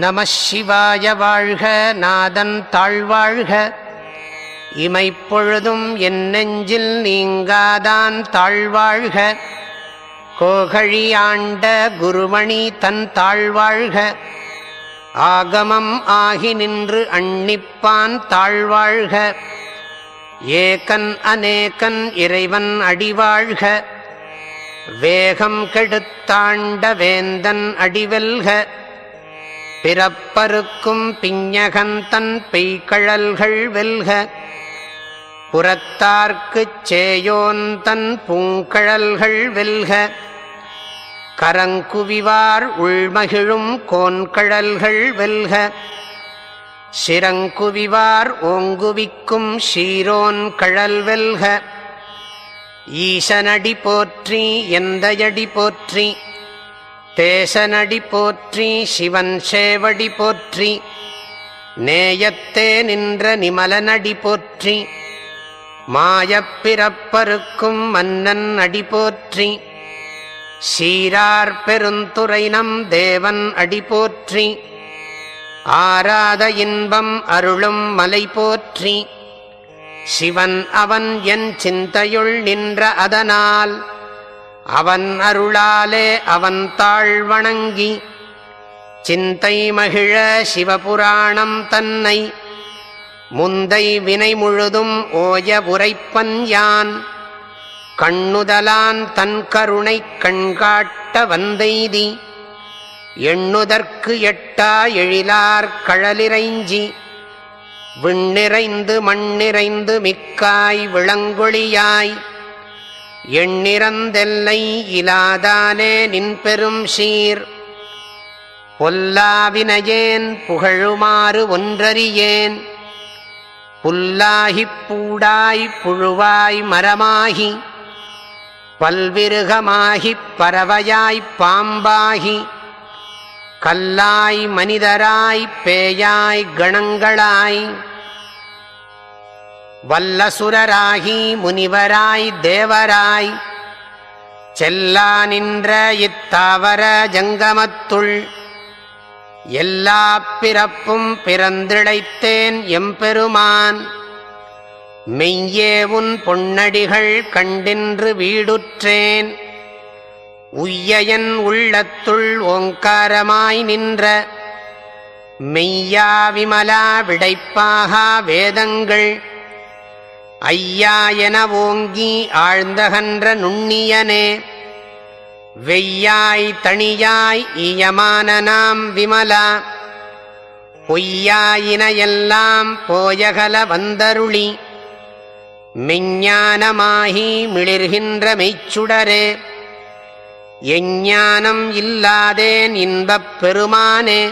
நமः சிவாய வாழ்க. நாதன் தாழ்வாழ்க. இமைப்பொழுதும் என் நெஞ்சில் நீங்காதான் தாழ்வாழ்க. கோகழி ஆண்ட குருமணி தன் தாழ்வாழ்க. ஆகமம் ஆகி நின்று அன்னிப்பான் தாழ்வாழ்க. ஏகன் அநேகன் இறைவன் அடிவாழ்க. வேகம் கெடுத்தாண்ட வேந்தன் அடிவெல்க. பிறப்பருக்கும் பிஞகந்தன் பெய்கழல்கள் வெல்க. புறத்தார்க்குச் சேயோன் தன் பூங்கழல்கள் வெல்க. கரங்குவிவார் உள்மகிழும் கோன்கழல்கள் வெல்க. சிரங்குவிவார் ஓங்குவிக்கும் சீரோன் கழல் வெல்க. ஈசனடி போற்றி எந்தையடி போற்றி. தேசனடி போற்றி சிவன் சேவடி போற்றி. நேயத்தே நின்ற நிமலனடி போற்றி. மாயப்பிறப்பருக்கும் மன்னன் அடி போற்றி. சீரார் பெருந்துறை நம் தேவன் அடி போற்றி. ஆராத இன்பம் அருளும் மலை போற்றி. சிவன் அவன் என் சிந்தையுள் நின்ற அதனால் அவன் அருளாலே அவன் தாழ் வணங்கி சிந்தை மகிழ சிவபுராணம் தன்னை முந்தை வினை முழுதும் ஓய உரைப்பன் யான். கண்ணுதலான் தன் கருணை கண்காட்ட வந்தெய்தி எண்ணுதற்கு எட்டா எழிலார் கழலிறைஞ்சி விண்ணிறைந்து மண்ணிறைந்து மிக்காய் விளங்கொழியாய் எண்ணிறந்தெல்லை இலாதானே நின் பெரும் சீர். பொல்லாவினையேன் புகழுமாறு ஒன்றறியேன். புல்லாகிப் பூடாய் புழுவாய் மரமாகி பல்விருகமாகிப் பறவையாய்ப் பாம்பாகி கல்லாய் மனிதராய் பேயாய் கணங்களாய் வல்லசுரராகி முனிவராய் தேவராய் செல்லா நின்ற இத்தாவர ஜங்கமத்துள் எல்லா பிறப்பும் பிறந்திழைத்தேன் எம்பெருமான். மெய்யே உன் பொன்னடிகள் கண்டின்று வீடுற்றேன். உய்யன் உள்ளத்துள் ஓங்காரமாய் நின்ற மெய்யா விமலா விடைப்பாகா வேதங்கள் ஐயா என ஓங்கி ஆழ்ந்தகன்ற நுண்ணியனே. வெய்யாய் தனியாய் ஈயமான நாம் விமலா பொய்யாயினையெல்லாம் போயகல வந்தருளி மெஞ்ஞானமாகி மிளிர்கின்ற மெய்ச்சுடரே. எஞ்ஞானம் இல்லாதேன் இன்பப் பெருமானே.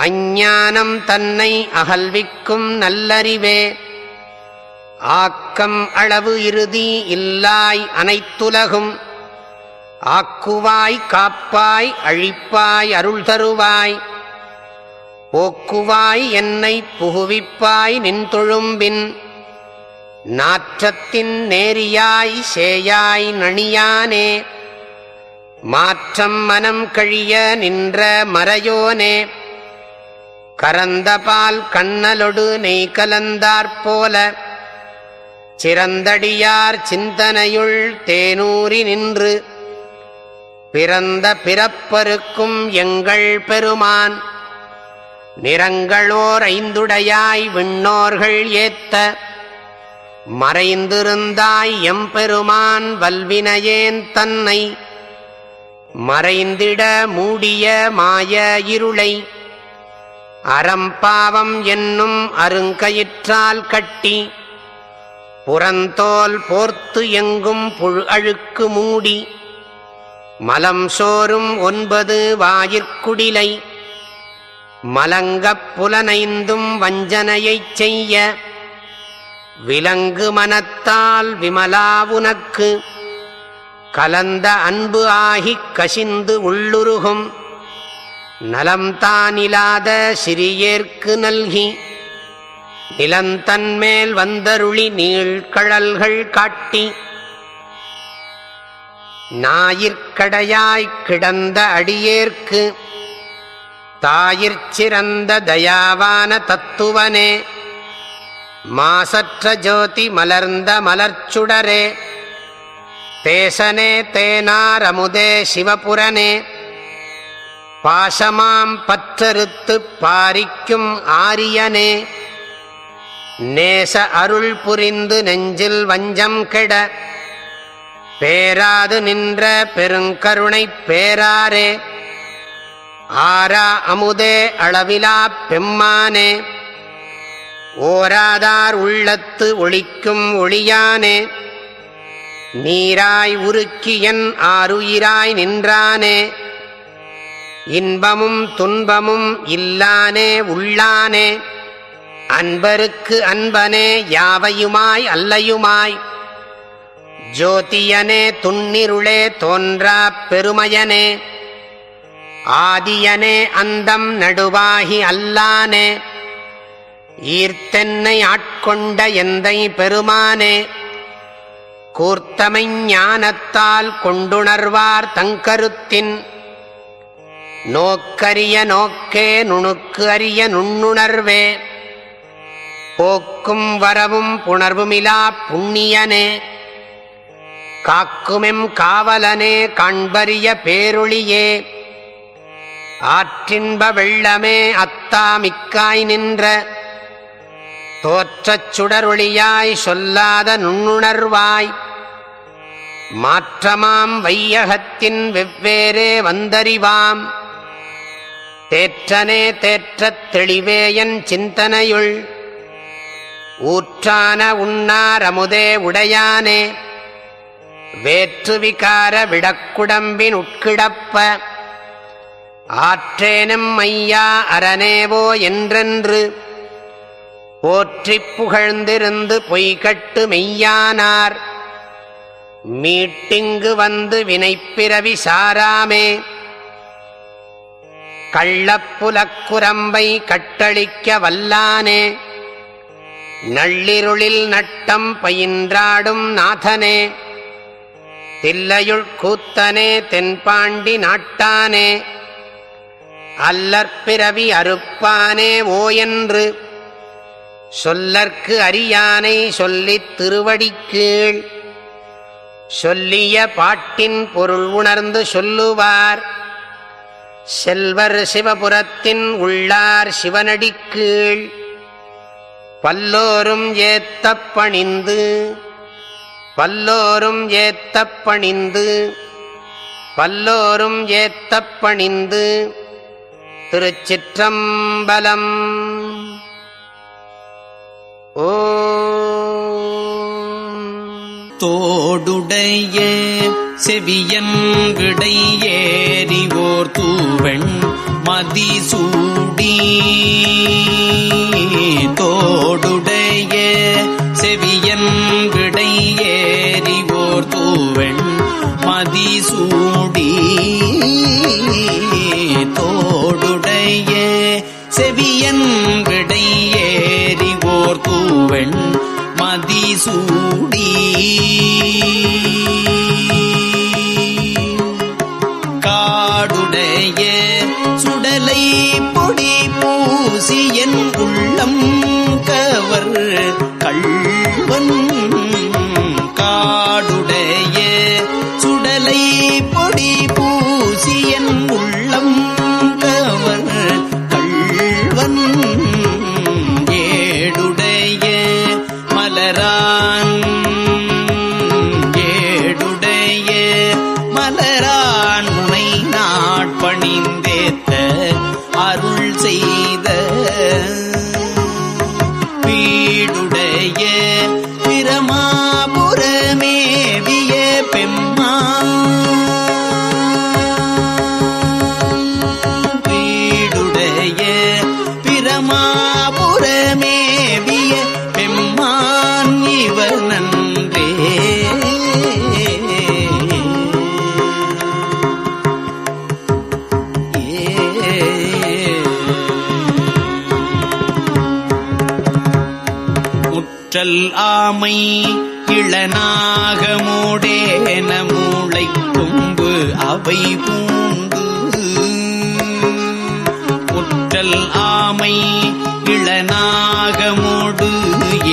அஞ்ஞானம் தன்னை அகல்விக்கும் நல்லறிவே. ஆக்கம் அளவு இறுதி இல்லாய் அனைத்துலகும் ஆக்குவாய் காப்பாய் அழிப்பாய் அருள் தருவாய். போக்குவாய் என்னை புகுவிப்பாய் நின் தொழும்பின். நாற்றத்தின் நேரியாய் சேயாய் நணியானே. மாற்றம் மனம் கழிய நின்ற மறையோனே. கரந்தபால் கண்ணலொடு நெய் கலந்தாற்போல சிறந்தடியார் சிந்தனையுள் தேனூறி நின்று பிறந்த பிறப்பருக்கும் எங்கள் பெருமான். நிறங்களோர் ஐந்துடையாய் விண்ணோர்கள் ஏத்த மறைந்திருந்தாய் எம்பெருமான் வல்வினையேன் தன்னை மறைந்திட மூடிய மாய இருளை அறம்பாவம் என்னும் அருங்கயிற்றால் கட்டி புறந்தோல் போர்த்து எங்கும் புழு அழுக்கு மூடி மலம் சோறும் 9 வாயிற்குடிலை மலங்கப் புலனைந்தும் வஞ்சனையைச் செய்ய விலங்கு மனத்தால் விமலாவுனக்கு கலந்த அன்பு ஆகிக் கசிந்து உள்ளுருகும் நலம்தானிலாத சிறியேற்கு நல்கி நிலந்தன்மேல் வந்தருளி நீழ்கழல்கள் காட்டி ஞாயிற்கடையாய்க் கிடந்த அடியேற்கு தாயிற்சிறந்த தயாவான தத்துவனே, மாசற்ற ஜோதி மலர்ந்த மலர்ச்சுடரே, தேசனே தேனாரமுதே சிவபுரனே, பாசமாம் பற்றறுத்துப் பாரிக்கும் ஆரியனே, நேச அருள் புரிந்து நெஞ்சில் வஞ்சம் கெட பேராது நின்ற பெருங்கருணைப் பேராரே, ஆரா அமுதே அளவிலாப் பெம்மானே, ஓராதார் உள்ளத்து ஒளிக்கும் ஒளியானே, நீராய் உருக்கியன் ஆருயிராய் நின்றானே, இன்பமும் துன்பமும் இல்லானே உள்ளானே, அன்பருக்கு அன்பனே யாவையுமாய் அல்லையுமாய், ஜோதியனே துன்னிருளே தோன்றாப் பெருமையனே, ஆதியனே அந்தம் நடுவாகி அல்லானே, ஈர்த்தென்னை ஆட்கொண்ட எந்தை பெருமானே, கூர்த்தமை ஞானத்தால் கொண்டுணர்வார் தங்கருத்தின், நோக்கரிய நோக்கே நுணுக்கு அறிய நுண்ணுணர்வே, போக்கும் வரவும் புணர்வுமிலா புண்ணியனே, காக்குமெம் காவலனே காண்பரிய பேரொளியே, ஆற்றின்ப வெள்ளமே அத்தாமிக்காய் நின்ற தோற்றச் சுடரொளியாய் சொல்லாத நுண்ணுணர்வாய், மாற்றமாம் வையகத்தின் வெவ்வேறே வந்தறிவாம், தேற்றனே தேற்றத் தெளிவேயன் சிந்தனையுள், ஊற்றான உண்ணாரமுதே உடையானே, வேற்று விகார விடக்குடம்பின் உட்கிடப்ப, ஆற்றேனும் ஐயா அரணேவோ என்றென்று போற்றிப் புகழ்ந்திருந்து பொய்கட்டு மெய்யானார், மீட்டிங்கு வந்து வினைப்பிறவி சாராமே, கள்ளப்புலக்குரம்பை கட்டளிக்க வல்லானே, நள்ளிருளில் நட்டம் பயின்றாடும் நாதனே, தில்லையுள் கூத்தனே தென்பாண்டி நாட்டானே, அல்லற்பிறவி அறுப்பானே ஓ என்று சொல்லற்கு அறியானை சொல்லித் திருவடிக்கீழ், சொல்லிய பாட்டின் பொருள் உணர்ந்து சொல்லுவார், செல்வர் சிவபுரத்தின் உள்ளார் சிவனடிக்கீழ், பல்லோரும் ஏத்தப் பணிந்து பல்லோரும் ஏத்தப் பணிந்து பல்லோரும் ஏத்தப் பணிந்து. திருச்சிற்றம்பலம். தோடுடைய செவியன் விடை ஏறிவோர் தூவெண் மதிசூடி, தோடுடைய செவியன் விடை ஏறிவோர் தூவெண் மதிசூடி, தோடுடைய செவியன் விடை ஏறிவோர் தூவெண் மதிசூடி, காடுடைய சுடலை பொடி பூசியன் உள்ளம் கவர் கள்வன், காடுடைய சுடலை பொடி பூசியன் உள்ளம் கவர் கள்வன், ஏடுடைய மலரான் ஏடுடைய மலரான் முனை நாட்பணிந்தேத்த அருள் செய்த, பீடுடைய பிரமாபுரமேவிய பெம்மான், பீடுடைய பிரமாபுரமேவிய பெம்மான் இவர் நன்றே. முற்றல் ஆமை இளநாகமோடேன மூளை கொம்பு அவை பூண்டு, முற்றல் ஆமை இளநாகமோடு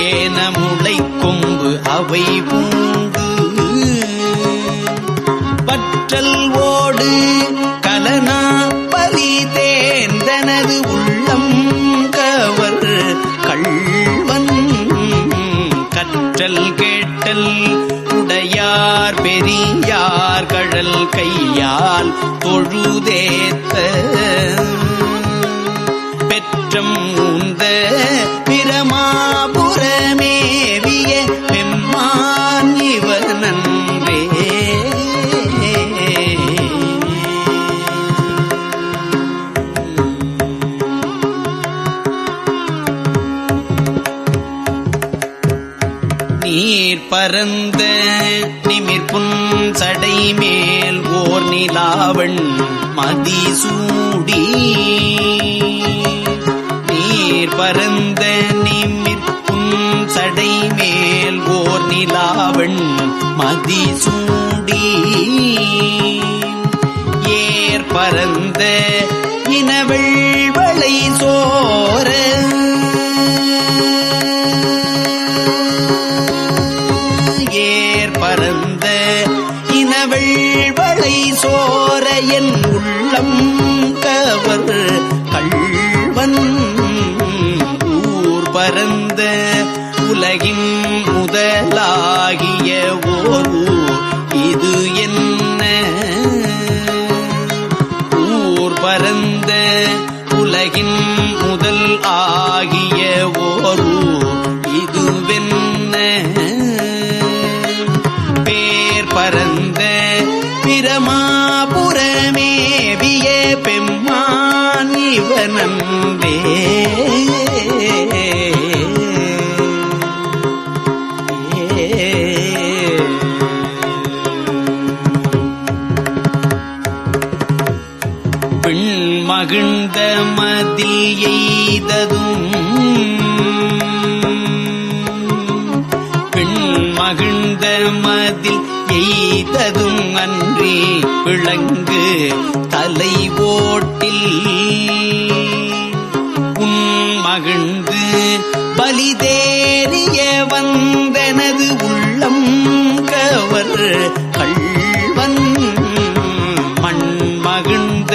ஏன முளை கொம்பு அவை பூண்டு பற்றல் ஓடு கலனா பலி தேர்ந்தனது உள்ளம் கவர் கள்வன் கற்றல் கேட்டல் உடையார் பெரியார் கழல் கையால் தொழுதேத்த பெற்றம் உந்த பிரமாபுரமேவிய பெம்மான் இவனன்றே நீர் பரந்த நிமிர்புன் சடை மேல் ஓர் நிலாவண் மதிசூடி நீர் பரந்த நிமிர்புன் சடை மேல் ஓர் நிலாவண் மதிசூடி ஏர் பரந்த இனவெள்வளை சோர பரந்த இனவெள்வளை சோர என் உள்ளம் கவர் கள்வன் ஊர் பரந்த உலகின் முதலாகிய ஓர் இது என்ன ஊர் பரந்த உலகின் முதல் ஆகிய ஓர் இதுவென்ன பரந்த பிரமாபுரமேவிய பெம்மான் இவனன்றே பெண் மகிழ்ந்த மதில் எய்ததும் பெண் மகிழ்ந்த மதில் எய்ததும் அன்றி விளங்கு தலை ஓட்டில் உன் மகிழ்ந்து பலிதேறிய வந்தனது உள்ளம் கவர் கள்வன் மண் மகிழ்ந்த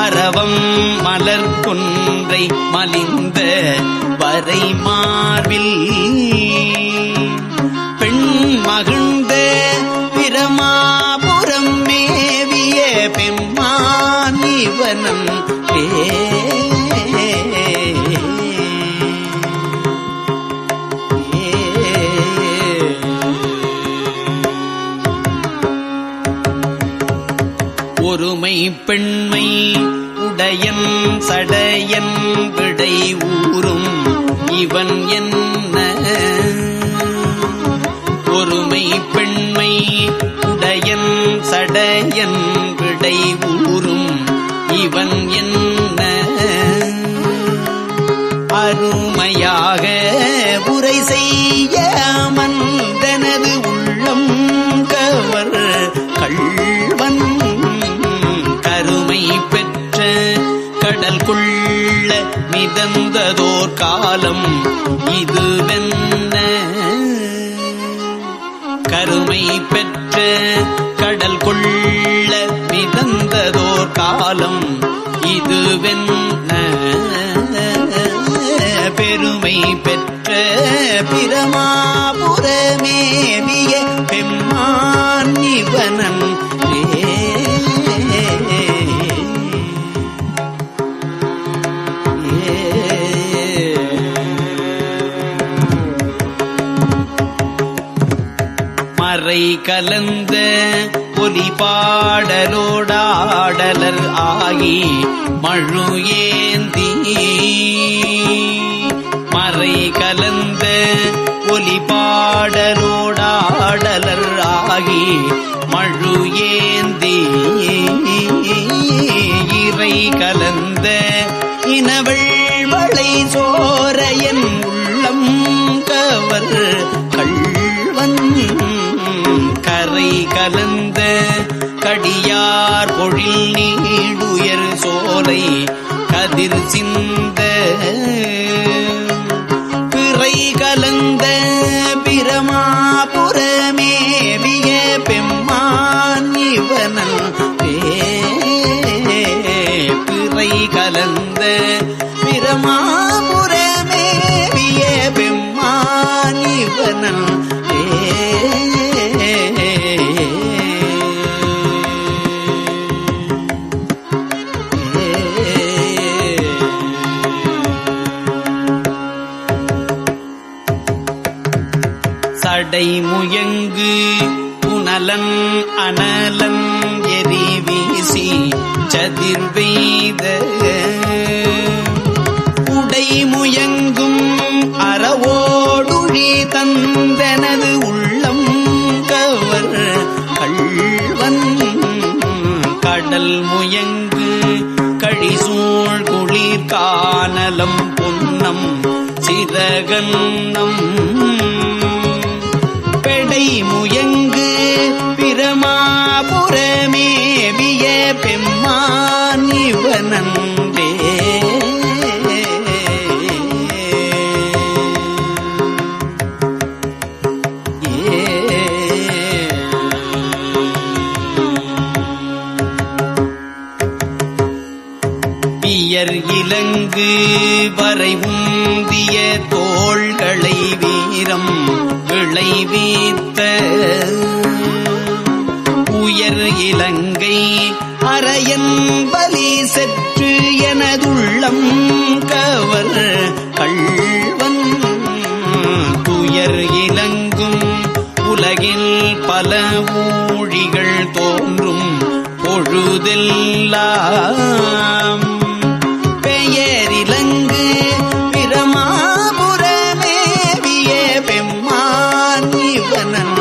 அரவம் மலர் கொன்றை மலிந்த வரை மார்பில் பெண் மகிழ்ந்த பிரமாபுரம் மேவிய பெம்மான் இவனம் ஒருமை பெண்மை உடையன் சடையன் விடை ஊரும் இவன் என்ன ஒருமை பெண்மை உடையன் சடையன் விடை ஊரும் இவன் என்ன அருமையாக உரை செய்ய மந்தனது உள்ளம் கவர் கள்வன் கருமை பெற்ற கடல் கொள்ள மிதந்ததோர் காலம் இதுவென்ன கருமை பெற்ற கடல் கொள்ள மிதந்ததோர் காலம் இதுவென்ன பெருமை பெற்ற பிரமாபுரமேவிய பெம்மான் இவனன் மறை கலந்த ஒலி பாடலோடாடலர் ஆகி மழு ஏந்தி மறை கலந்த ஒலி பாடலோடாடலர் ஆகி மழு ஏந்தி இறை கலந்த இனவெள்வளை சோர என் உள்ளம் கவர் கள்வன் கரை கலந்த கடியார் பொழில் நீடுயர் சோலை கதிர் சிந்த பிறை கலந்த பிரமாபுரமேவிய பெம்மான் இவனல் பிறை கலந்த பிரமாபுரமேவிய பெம்மான் இவனல் சடை முயங்கு புனலன் அனலன் எரி வீசி சதிர்வெய்த உடை முயங்கும் அறவோடுழி தந்தனது உள்ளம் கவர் கள்வன் கடல் முயங்கு கழிசூழ் குளிர் கானலம் பொன்னம் சிறகன்னம் பெடை முயங்கு பிரமாபுரமேவிய பெம்மான் இவனன்றே பியர் இலங்கு வரைவுந்திய தோள்களை வீரம் விளைவித்த உயர் இலங்கை அரையன் பலி செற்று எனதுள்ளம் கவர் கள்வன் துயர் இலங்கும் உலகில் பல ஊழிகள் தோன்றும் பொழுதெல்லாம் பெயரிலங்கு பிரமாபுரமேவிய பெம்மான் இவனன்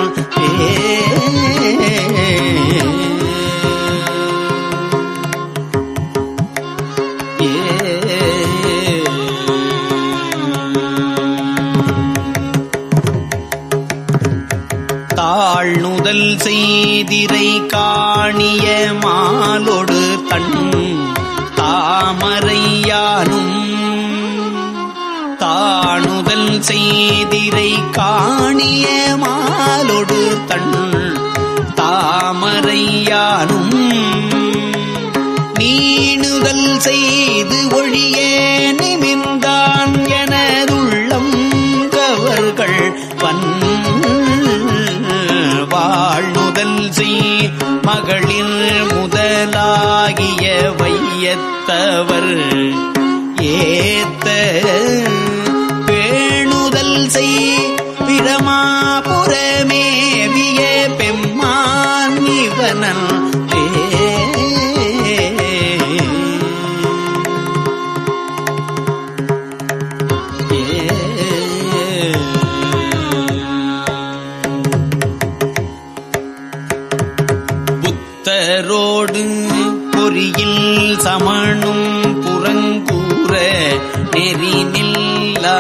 தாழ்நுதல் செய்திரை காணிய மாலொடு தன் தாமரையானும் தாணுதல் செய்திரை காணிய மாலொடு தன் தாமரையானும் நீணுதல் செய்து ஒழிய நிமிர்ந்தான் எனதுள்ளம் கவர்கள் வன் வாழ்நுதல் செய் மகளிர் முதலாகிய வையத்தவர் ஏத்த பேணுதல் செய் பிரமாபுரமேவிய பெம்மான் இவனன் புத்தரோடு பொறியில் சமணும் புறங்கூற நெறி நில்லா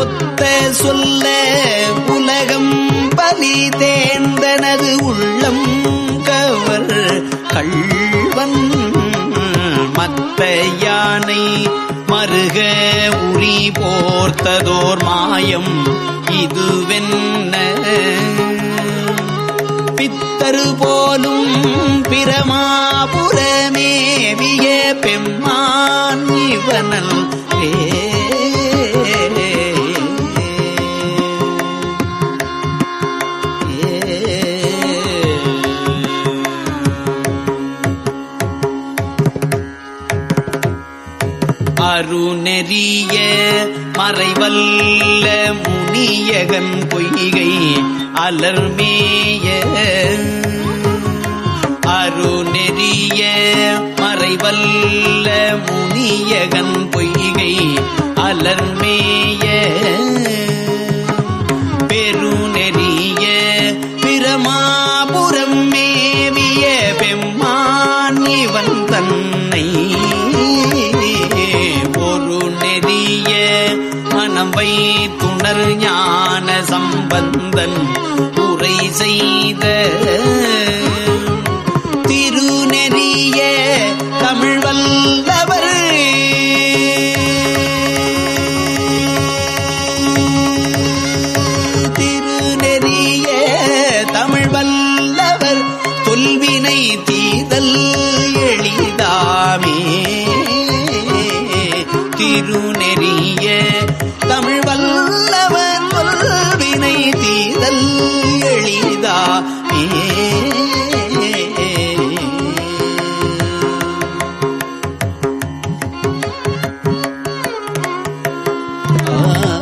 ஒத்த சொல்ல உலகம் பலி தேர்ந்தனது உள்ளம் கவர் கள்வன் மத்த யானை மருக உரி போர்த்ததோர் மாயம் இதுவென்ன பித்தரு போலும் பிரமாபுரமேவிய பெம்மான் இவனல் அருநெறிய மறைவல்ல முனியகன் பொய்கை அலர்மேய அருநெறிய மறைவல்ல முனியகன் பொய்கை அலர்மேய பெருநெறிய பிரமாபுரம் மேவிய பெம்மான் இவன் தன்னை ஒரு நெறிய மனம் வைத்துணர் ஞான சம்பந்தன் உரை செய்த திருநெறிய தமிழ் வல்ல தீதல் எளிதாமே. திருநெறிய தமிழ் வல்லவர் கொல்வினை தீதல் எளிதாமே. ஆ